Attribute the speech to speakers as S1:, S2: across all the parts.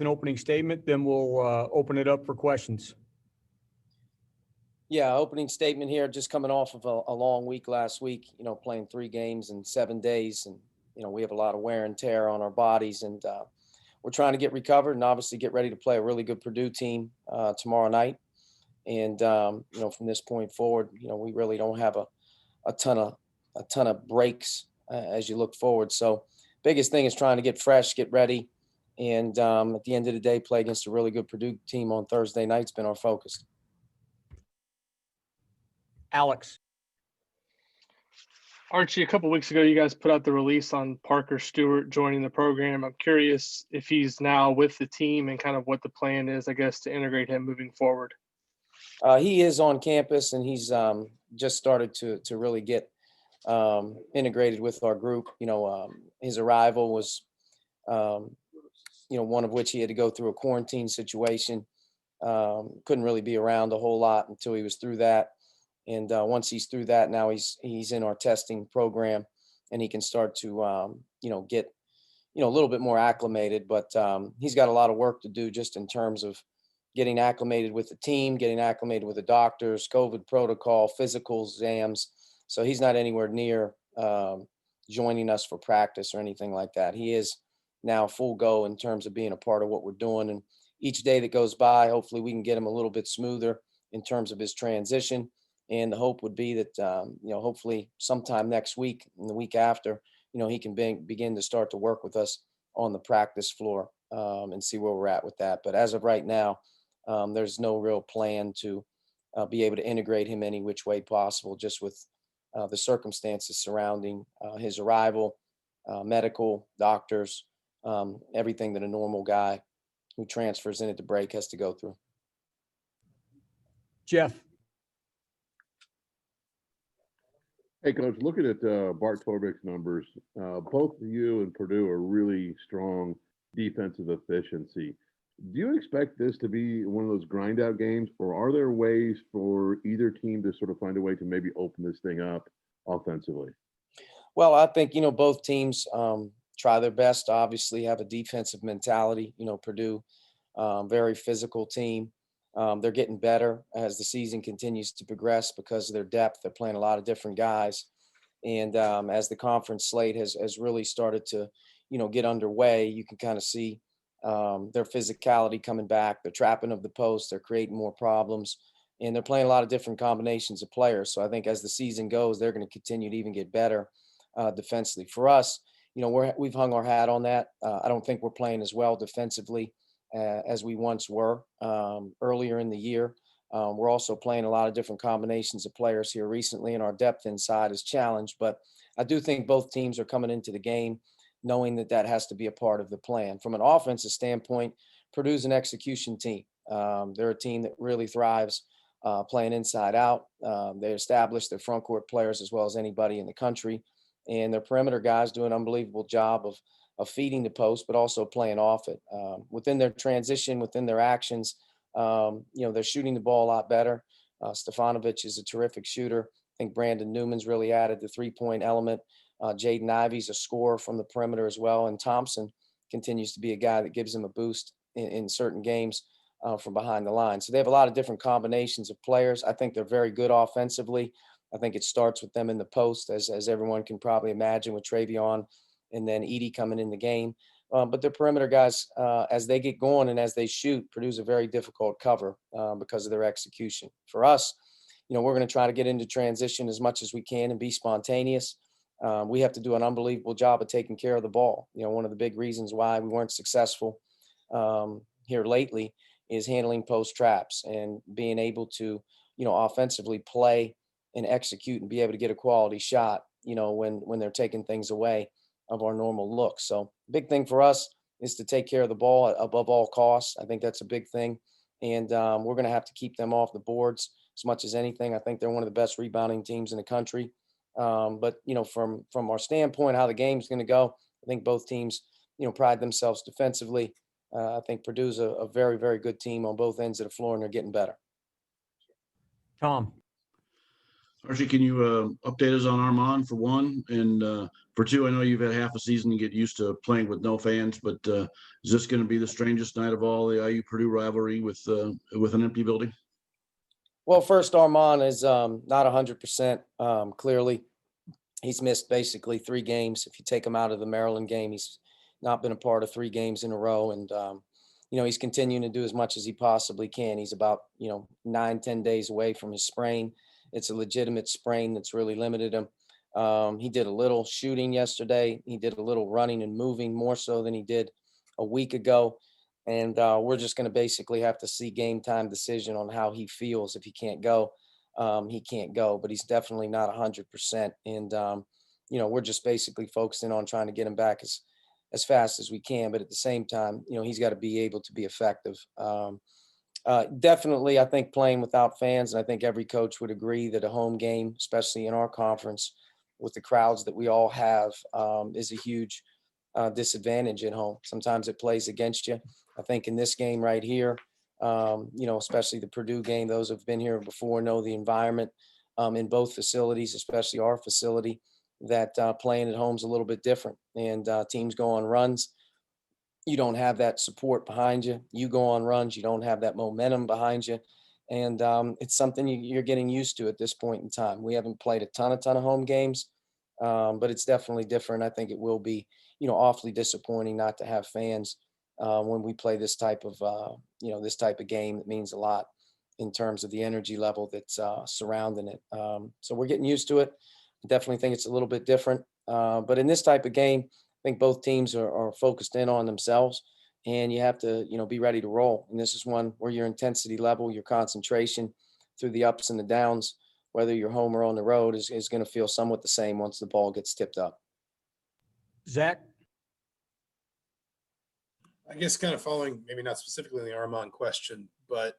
S1: An opening statement, then we'll open it up for questions.
S2: Yeah, opening statement here, just coming off of a long week last week, playing 3 games in 7 days. And, we have a lot of wear and tear on our bodies, and we're trying to get recovered and obviously get ready to play a really good Purdue team tomorrow night. And, from this point forward, we really don't have a ton of breaks as you look forward. So biggest thing is trying to get fresh, get ready. And at the end of the day, play against a really good Purdue team on Thursday night's been our focus.
S1: Alex.
S3: Archie, a couple of weeks ago, you guys put out the release on Parker Stewart joining the program. I'm curious if he's now with the team and kind of what the plan is, I guess, to integrate him moving forward.
S2: He is on campus, and he's just started to really get integrated with our group. His arrival was, one of which he had to go through a quarantine situation. Couldn't really be around a whole lot until he was through that. And once he's through that, now he's in our testing program, and he can start to, get, a little bit more acclimated. But he's got a lot of work to do just in terms of getting acclimated with the team, getting acclimated with the doctors, COVID protocol, physical exams. So he's not anywhere near joining us for practice or anything like that. He is now full go in terms of being a part of what we're doing. And each day that goes by, hopefully we can get him a little bit smoother in terms of his transition. And the hope would be that, hopefully sometime next week and the week after, he can begin to start to work with us on the practice floor and see where we're at with that. But as of right now, there's no real plan to be able to integrate him any which way possible, just with the circumstances surrounding his arrival, medical, doctors, everything that a normal guy who transfers in at the break has to go through.
S1: Jeff.
S4: Hey, Coach, looking at Bart Torbeck's numbers, both you and Purdue are really strong defensive efficiency. Do you expect this to be one of those grind out games, or are there ways for either team to sort of find a way to maybe open this thing up offensively?
S2: Well, I think, both teams try their best to obviously have a defensive mentality. Purdue, very physical team. They're getting better as the season continues to progress because of their depth. They're playing a lot of different guys. And as the conference slate has really started to, get underway, you can kind of see their physicality coming back, the trapping of the post, they're creating more problems, and they're playing a lot of different combinations of players. So I think as the season goes, they're going to continue to even get better defensively. For us, we've hung our hat on that. I don't think we're playing as well defensively as we once were earlier in the year. We're also playing a lot of different combinations of players here recently, and our depth inside is challenged. But I do think both teams are coming into the game knowing that has to be a part of the plan. From an offensive standpoint, Purdue's an execution team. They're a team that really thrives playing inside out. They establish their front court players as well as anybody in the country. And their perimeter guys do an unbelievable job of feeding the post, but also playing off it. Within their transition, within their actions, they're shooting the ball a lot better. Stefanovic is a terrific shooter. I think Brandon Newman's really added the three-point element. Jaden Ivey's a scorer from the perimeter as well. And Thompson continues to be a guy that gives them a boost in certain games from behind the line. So they have a lot of different combinations of players. I think they're very good offensively. I think it starts with them in the post, as everyone can probably imagine, with Travion and then Edey coming in the game. But the perimeter guys, as they get going and as they shoot, produce a very difficult cover because of their execution. For us, we're going to try to get into transition as much as we can and be spontaneous. We have to do an unbelievable job of taking care of the ball. One of the big reasons why we weren't successful here lately is handling post traps and being able to, offensively play and execute and be able to get a quality shot, when they're taking things away of our normal look. So big thing for us is to take care of the ball above all costs. I think that's a big thing. And we're going to have to keep them off the boards as much as anything. I think they're one of the best rebounding teams in the country. But, from our standpoint, how the game's going to go, I think both teams, pride themselves defensively. I think Purdue's a very, very good team on both ends of the floor, and they're getting better.
S1: Tom.
S5: Archie, can you update us on Armand for one, and Purdue, I know you've had half a season to get used to playing with no fans, but is this going to be the strangest night of all, the IU Purdue rivalry with an empty building?
S2: Well, first, Armand is not 100%. Clearly, he's missed basically 3 games. If you take him out of the Maryland game, he's not been a part of 3 games in a row. And, he's continuing to do as much as he possibly can. He's about, 9-10 days away from his sprain. It's a legitimate sprain that's really limited him. He did a little shooting yesterday. He did a little running and moving, more so than he did a week ago. And we're just going to basically have to see game time decision on how he feels. If he can't go, he can't go, but he's definitely not 100%. And, we're just basically focusing on trying to get him back as fast as we can. But at the same time, he's got to be able to be effective. Definitely, I think playing without fans, and I think every coach would agree that a home game, especially in our conference, with the crowds that we all have, is a huge disadvantage at home. Sometimes it plays against you. I think in this game right here, especially the Purdue game, those who've been here before know the environment in both facilities, especially our facility, that playing at home is a little bit different. And teams go on runs. You don't have that support behind you. You go on runs. You don't have that momentum behind you. And it's something you're getting used to at this point in time. We haven't played a ton of home games, but it's definitely different. I think it will be, awfully disappointing not to have fans when we play this type of game that means a lot in terms of the energy level that's surrounding it. So we're getting used to it. I definitely think it's a little bit different. But in this type of game, I think both teams are focused in on themselves, and you have to, be ready to roll. And this is one where your intensity level, your concentration through the ups and the downs, whether you're home or on the road, is going to feel somewhat the same once the ball gets tipped up.
S1: Zach?
S6: I guess kind of following, maybe not specifically the Armand question, but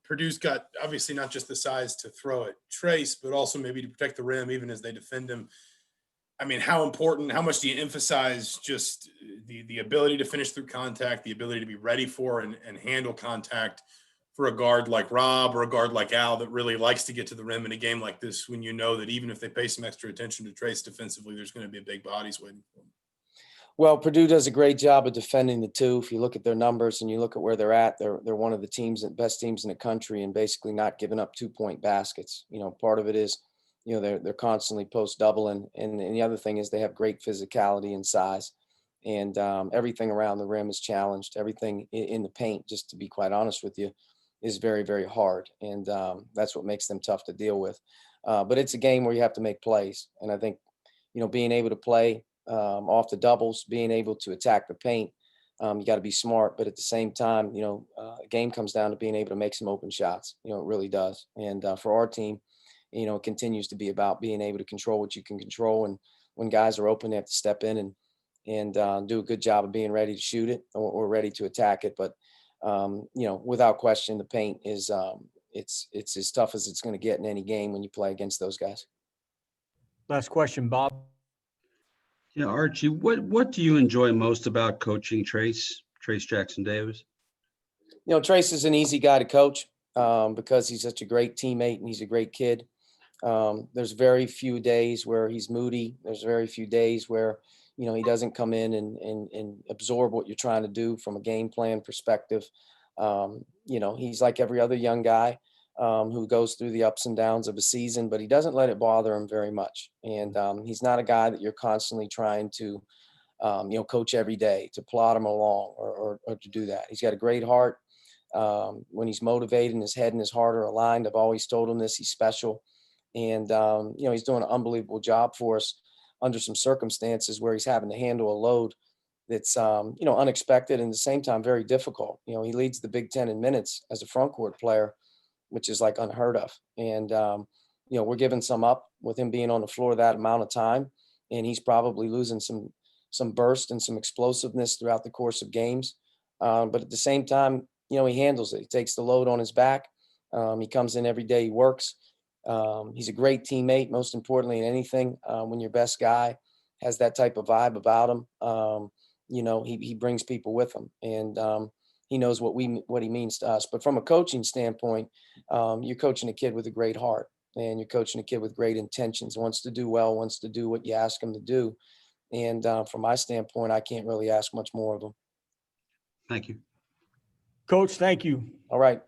S6: Purdue's got obviously not just the size to throw at Trace, but also maybe to protect the rim, even as they defend him. I mean, how much do you emphasize just the ability to finish through contact, the ability to be ready for and handle contact for a guard like Rob or a guard like Al that really likes to get to the rim in a game like this, when you know that even if they pay some extra attention to Trace defensively, there's going to be big bodies waiting for them?
S2: Well, Purdue does a great job of defending the 2. If you look at their numbers and you look at where they're at, they're one of the best teams in the country, and basically not giving up 2-point baskets. Part of it is, they're constantly post doubling, and the other thing is they have great physicality and size, and everything around the rim is challenged. Everything in the paint, just to be quite honest with you, is very, very hard, and that's what makes them tough to deal with. But it's a game where you have to make plays, and I think being able to play off the doubles, being able to attack the paint, you got to be smart. But at the same time, a game comes down to being able to make some open shots. It really does. And for our team, it continues to be about being able to control what you can control. And when guys are open, they have to step in and do a good job of being ready to shoot it or ready to attack it. But without question, the paint is it's as tough as it's going to get in any game when you play against those guys.
S1: Last question, Bob.
S7: Yeah, Archie, what do you enjoy most about coaching Trace Jackson Davis?
S2: Trace is an easy guy to coach because he's such a great teammate and he's a great kid. There's very few days where he's moody. There's very few days where, he doesn't come in and absorb what you're trying to do from a game plan perspective. He's like every other young guy who goes through the ups and downs of a season, but he doesn't let it bother him very much. And he's not a guy that you're constantly trying to, coach every day to plod him along or to do that. He's got a great heart. When he's motivated and his head and his heart are aligned, I've always told him this, he's special. And, he's doing an unbelievable job for us under some circumstances where he's having to handle a load that's, unexpected and at the same time very difficult. He leads the Big Ten in minutes as a front court player, which is like unheard of. And, we're giving some up with him being on the floor that amount of time. And he's probably losing some burst and some explosiveness throughout the course of games. But at the same time, he handles it. He takes the load on his back. He comes in every day, he works. He's a great teammate, most importantly in anything. When your best guy has that type of vibe about him, he brings people with him. And, he knows what he means to us. But from a coaching standpoint, you're coaching a kid with a great heart. and you're coaching a kid with great intentions, wants to do well, wants to do what you ask him to do. And from my standpoint, I can't really ask much more of him.
S7: Thank you.
S1: Coach, thank you.
S2: All right.